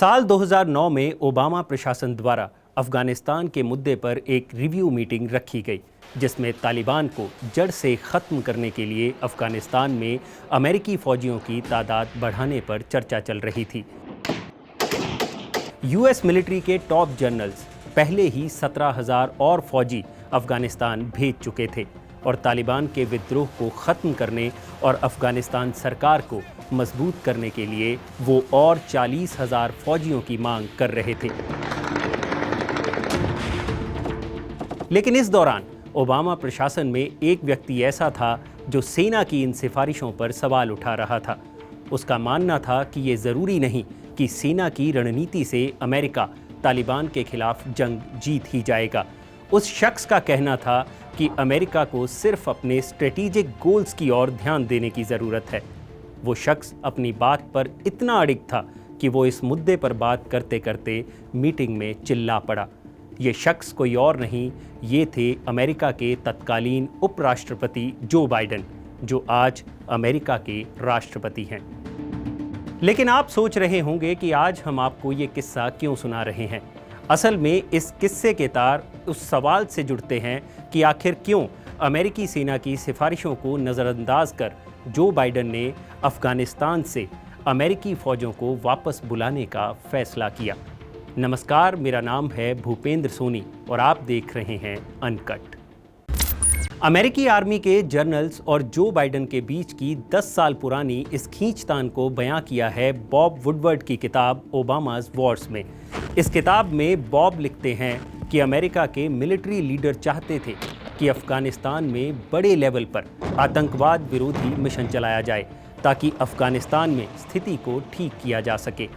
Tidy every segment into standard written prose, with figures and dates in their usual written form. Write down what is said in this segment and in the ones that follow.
साल 2009 में ओबामा प्रशासन द्वारा अफगानिस्तान के मुद्दे पर एक रिव्यू मीटिंग रखी गई, जिसमें तालिबान को जड़ से ख़त्म करने के लिए अफगानिस्तान में अमेरिकी फ़ौजियों की तादाद बढ़ाने पर चर्चा चल रही थी। यूएस मिलिट्री के टॉप जनरल्स पहले ही 17,000 और फौजी अफगानिस्तान भेज चुके थे और तालिबान के विद्रोह को ख़त्म करने और अफगानिस्तान सरकार को मजबूत करने के लिए वो और 40,000 फौजियों की मांग कर रहे थे। लेकिन इस दौरान ओबामा प्रशासन में एक व्यक्ति ऐसा था जो सेना की इन सिफारिशों पर सवाल उठा रहा था। उसका मानना था कि ये ज़रूरी नहीं कि सेना की रणनीति से अमेरिका तालिबान के खिलाफ जंग जीत ही जाएगा। उस शख्स का कहना था कि अमेरिका को सिर्फ अपने स्ट्रेटेजिक गोल्स की ओर ध्यान देने की ज़रूरत है। वो शख्स अपनी बात पर इतना अडिग था कि वो इस मुद्दे पर बात करते करते मीटिंग में चिल्ला पड़ा। ये शख्स कोई और नहीं, ये थे अमेरिका के तत्कालीन उपराष्ट्रपति जो बाइडेन, जो आज अमेरिका के राष्ट्रपति हैं। लेकिन आप सोच रहे होंगे कि आज हम आपको ये किस्सा क्यों सुना रहे हैं। असल में इस किस्से के तार उस सवाल से जुड़ते हैं कि आखिर क्यों अमेरिकी सेना की सिफारिशों को नज़रअंदाज कर जो बाइडेन ने अफगानिस्तान से अमेरिकी फ़ौजों को वापस बुलाने का फैसला किया। नमस्कार, मेरा नाम है भूपेंद्र सोनी और आप देख रहे हैं अनकट। अमेरिकी आर्मी के जनरल्स और जो बाइडेन के बीच की 10 साल पुरानी इस खींचतान को बयां किया है बॉब वुडवर्ड की किताब ओबामा's वॉर्स में। इस किताब में बॉब लिखते हैं कि अमेरिका के मिलिट्री लीडर चाहते थे कि अफगानिस्तान में बड़े लेवल पर आतंकवाद विरोधी मिशन चलाया जाए ताकि अफगानिस्तान में स्थिति को ठीक किया जा सके।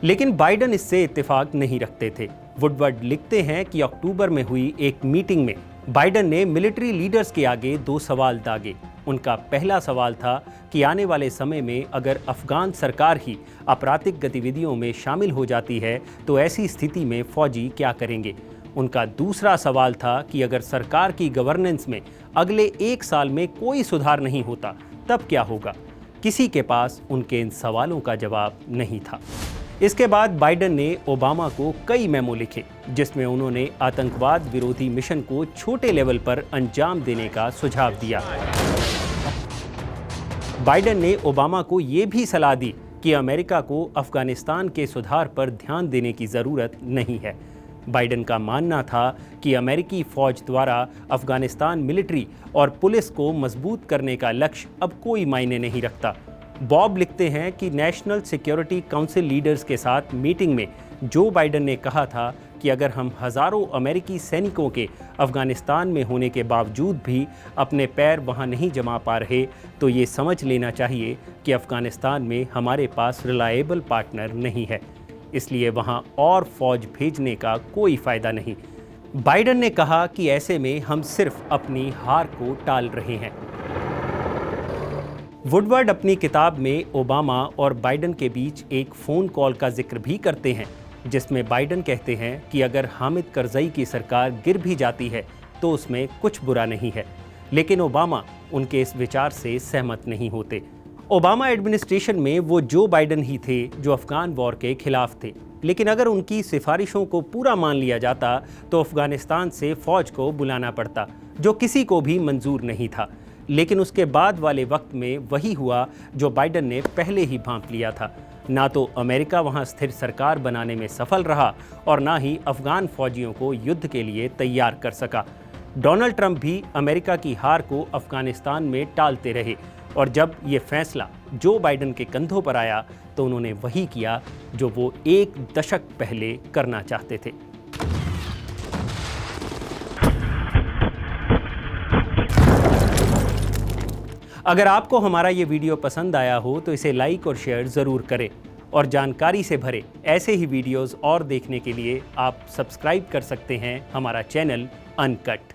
लेकिन बाइडेन इससे इत्तेफाक नहीं रखते थे। वुडवर्ड लिखते हैं कि अक्टूबर में हुई एक मीटिंग में बाइडेन ने मिलिट्री लीडर्स के आगे 2 सवाल दागे। उनका पहला सवाल था कि आने वाले समय में अगर अफगान सरकार ही आपराधिक गतिविधियों में शामिल हो जाती है तो ऐसी स्थिति में फौजी क्या करेंगे। उनका दूसरा सवाल था कि अगर सरकार की गवर्नेंस में अगले 1 साल में कोई सुधार नहीं होता तब क्या होगा। किसी के पास उनके इन सवालों का जवाब नहीं था। इसके बाद बाइडेन ने ओबामा को कई मेमो लिखे, जिसमें उन्होंने आतंकवाद विरोधी मिशन को छोटे लेवल पर अंजाम देने का सुझाव दिया। बाइडेन ने ओबामा को ये भी सलाह दी कि अमेरिका को अफगानिस्तान के सुधार पर ध्यान देने की ज़रूरत नहीं है। बाइडेन का मानना था कि अमेरिकी फ़ौज द्वारा अफगानिस्तान मिलिट्री और पुलिस को मजबूत करने का लक्ष्य अब कोई मायने नहीं रखता। बॉब लिखते हैं कि नेशनल सिक्योरिटी काउंसिल लीडर्स के साथ मीटिंग में जो बाइडेन ने कहा था कि अगर हम हज़ारों अमेरिकी सैनिकों के अफगानिस्तान में होने के बावजूद भी अपने पैर वहां नहीं जमा पा रहे तो ये समझ लेना चाहिए कि अफगानिस्तान में हमारे पास रिलायबल पार्टनर नहीं है, इसलिए वहां और फौज भेजने का कोई फ़ायदा नहीं। बाइडेन ने कहा कि ऐसे में हम सिर्फ अपनी हार को टाल रहे हैं। वुडवर्ड अपनी किताब में ओबामा और बाइडेन के बीच एक फ़ोन कॉल का जिक्र भी करते हैं, जिसमें बाइडेन कहते हैं कि अगर हामिद करज़ई की सरकार गिर भी जाती है तो उसमें कुछ बुरा नहीं है। लेकिन ओबामा उनके इस विचार से सहमत नहीं होते। ओबामा एडमिनिस्ट्रेशन में वो जो बाइडेन ही थे जो अफ़गान वॉर के खिलाफ थे, लेकिन अगर उनकी सिफारिशों को पूरा मान लिया जाता तो अफ़गानिस्तान से फ़ौज को बुलाना पड़ता, जो किसी को भी मंजूर नहीं था। लेकिन उसके बाद वाले वक्त में वही हुआ जो बाइडेन ने पहले ही भांप लिया था। ना तो अमेरिका वहां स्थिर सरकार बनाने में सफल रहा और ना ही अफ़गान फ़ौजियों को युद्ध के लिए तैयार कर सका। डोनाल्ड ट्रंप भी अमेरिका की हार को अफ़गानिस्तान में टालते रहे और जब ये फैसला जो बाइडेन के कंधों पर आया तो उन्होंने वही किया जो वो 1 दशक पहले करना चाहते थे। अगर आपको हमारा ये वीडियो पसंद आया हो तो इसे लाइक और शेयर ज़रूर करें और जानकारी से भरे ऐसे ही वीडियोस और देखने के लिए आप सब्सक्राइब कर सकते हैं हमारा चैनल अनकट।